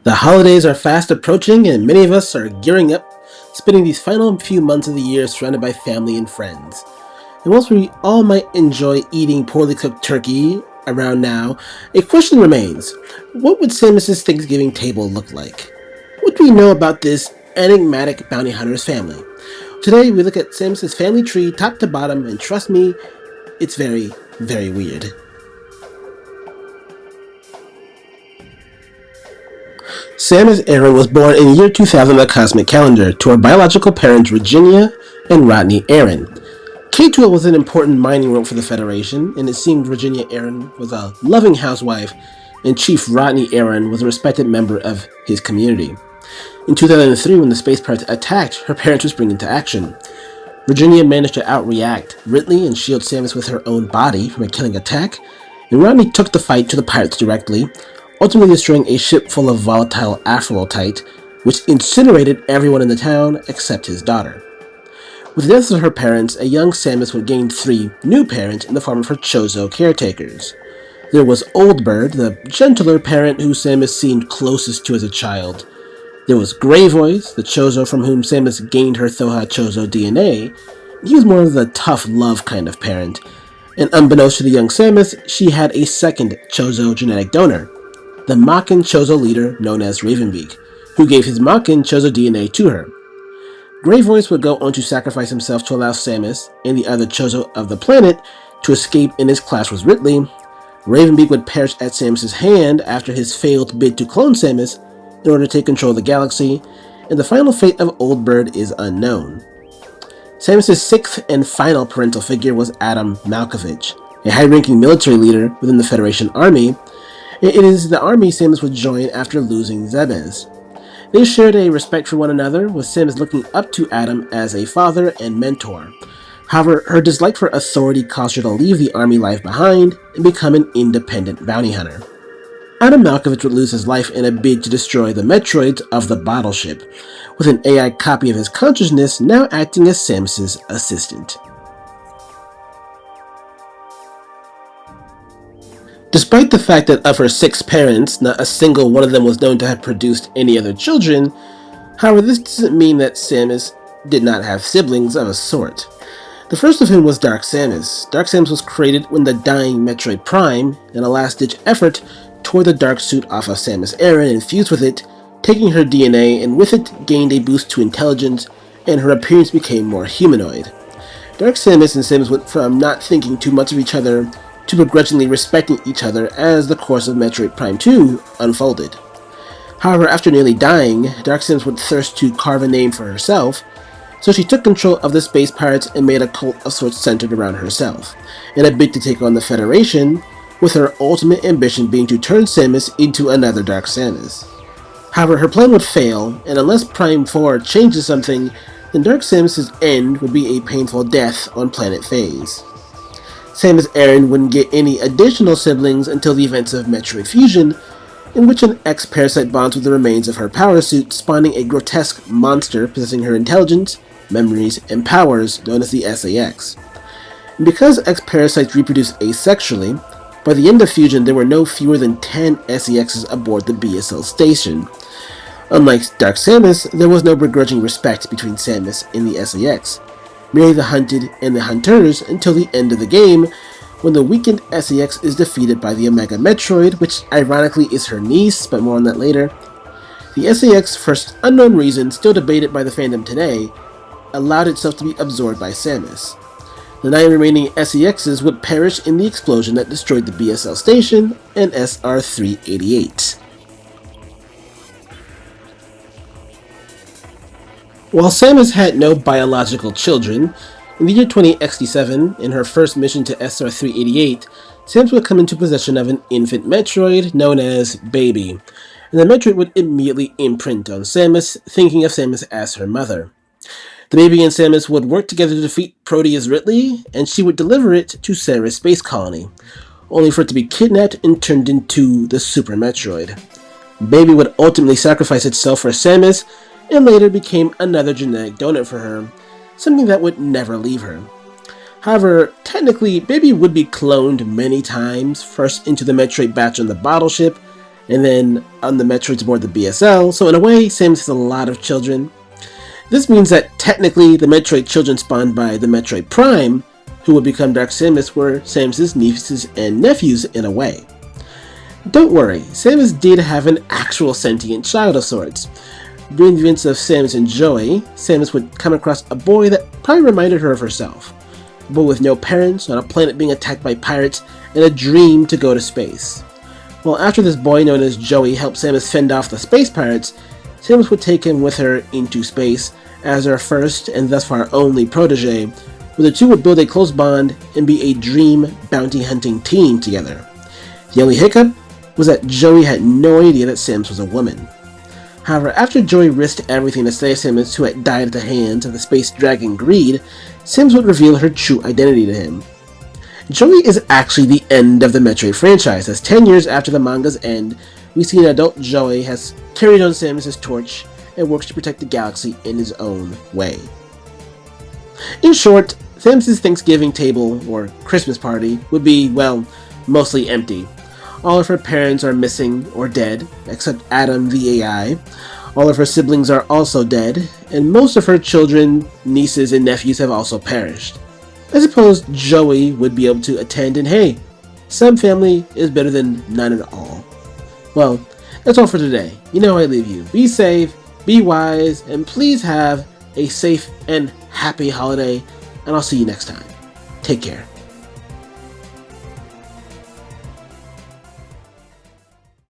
The holidays are fast approaching, and many of us are gearing up, spending these final few months of the year surrounded by family and friends. And whilst we all might enjoy eating poorly cooked turkey around now, a question remains. What would Samus's Thanksgiving table look like? What do we know about this enigmatic bounty hunter's family? Today we look at Samus's family tree top to bottom, and trust me, it's very, very weird. Samus Aran was born in the year 2000 on the cosmic calendar to her biological parents Virginia and Rodney Aran. K-12 was an important mining road for the Federation, and it seemed Virginia Aran was a loving housewife, and Chief Rodney Aran was a respected member of his community. In 2003, when the space pirates attacked, her parents were spring into action. Virginia managed to outreact Ridley and shield Samus with her own body from a killing attack, and Rodney took the fight to the pirates directly, ultimately destroying a ship full of volatile aphrodite, which incinerated everyone in the town except his daughter. With the deaths of her parents, a young Samus would gain 3 new parents in the form of her Chozo caretakers. There was Old Bird, the gentler parent who Samus seemed closest to as a child. There was Grey Voice, the Chozo from whom Samus gained her Thoha Chozo DNA. He was more of the tough love kind of parent, and unbeknownst to the young Samus, she had a second Chozo genetic donor, the Makin Chozo leader known as Ravenbeak, who gave his Makin Chozo DNA to her. Grey Voice would go on to sacrifice himself to allow Samus and the other Chozo of the planet to escape in his clash with Ridley. Ravenbeak would perish at Samus' hand after his failed bid to clone Samus in order to take control of the galaxy, and the final fate of Old Bird is unknown. Samus' 6th and final parental figure was Adam Malkovich, a high-ranking military leader within the Federation Army. It is the army Samus would join after losing Zebes. They shared a respect for one another, with Samus looking up to Adam as a father and mentor. However, her dislike for authority caused her to leave the army life behind and become an independent bounty hunter. Adam Malkovich would lose his life in a bid to destroy the Metroids of the battleship, with an AI copy of his consciousness now acting as Samus's assistant. Despite the fact that of her 6 parents, not a single one of them was known to have produced any other children, however, this doesn't mean that Samus did not have siblings of a sort. The first of whom was Dark Samus. Dark Samus was created when the dying Metroid Prime, in a last-ditch effort, tore the dark suit off of Samus Aran and fused with it, taking her DNA, and with it gained a boost to intelligence, and her appearance became more humanoid. Dark Samus and Samus went from not thinking too much of each other to begrudgingly respecting each other as the course of Metroid Prime 2 unfolded. However, after nearly dying, Dark Samus would thirst to carve a name for herself, so she took control of the space pirates and made a cult of sorts centered around herself, in a bid to take on the Federation, with her ultimate ambition being to turn Samus into another Dark Samus. However, her plan would fail, and unless Prime 4 changes something, then Dark Samus' end would be a painful death on Planet Phase. Samus Aran wouldn't get any additional siblings until the events of Metroid Fusion, in which an X-parasite bonds with the remains of her power suit, spawning a grotesque monster possessing her intelligence, memories, and powers known as the SAX. And because X-parasites reproduce asexually, by the end of Fusion there were no fewer than 10 SEXs aboard the BSL station. Unlike Dark Samus, there was no begrudging respect between Samus and the SAX, merely the hunted and the hunters until the end of the game, when the weakened SEX is defeated by the Omega Metroid, which ironically is her niece, but more on that later. The SEX, for unknown reason still debated by the fandom today, allowed itself to be absorbed by Samus. The 9 remaining SEXs would perish in the explosion that destroyed the BSL station and SR-388. While Samus had no biological children, in the year 2067, in her first mission to SR-388, Samus would come into possession of an infant Metroid known as Baby, and the Metroid would immediately imprint on Samus, thinking of Samus as her mother. The Baby and Samus would work together to defeat Protege's Ridley, and she would deliver it to Ceres Space Colony, only for it to be kidnapped and turned into the Super Metroid. Baby would ultimately sacrifice itself for Samus, and later became another genetic donor for her, something that would never leave her. However, technically, Baby would be cloned many times, first into the Metroid batch on the battleship, And then on the Metroids aboard the BSL, so in a way, Samus has a lot of children. This means that technically the Metroid children spawned by the Metroid Prime, who would become Dark Samus, were Samus' nieces and nephews in a way. Don't worry, Samus did have an actual sentient child of sorts. During the events of Samus and Joey, Samus would come across a boy that probably reminded her of herself. A boy with no parents, on a planet being attacked by pirates, and a dream to go to space. Well, after this boy known as Joey helped Samus fend off the space pirates, Samus would take him with her into space as her first and thus far only protege, where the two would build a close bond and be a dream bounty hunting team together. The only hiccup was that Joey had no idea that Samus was a woman. However, after Joey risked everything to save Samus, who had died at the hands of the space dragon Greed, Samus would reveal her true identity to him. Joey is actually the end of the Metroid franchise, as 10 years after the manga's end, we see an adult Joey has carried on Samus' torch and works to protect the galaxy in his own way. In short, Samus' Thanksgiving table, or Christmas party, would be, well, mostly empty. All of her parents are missing or dead, except Adam the AI. All of her siblings are also dead, and most of her children, nieces, and nephews have also perished. I suppose Joey would be able to attend, and hey, some family is better than none at all. Well, that's all for today. You know how I leave you. Be safe, be wise, and please have a safe and happy holiday, and I'll see you next time. Take care.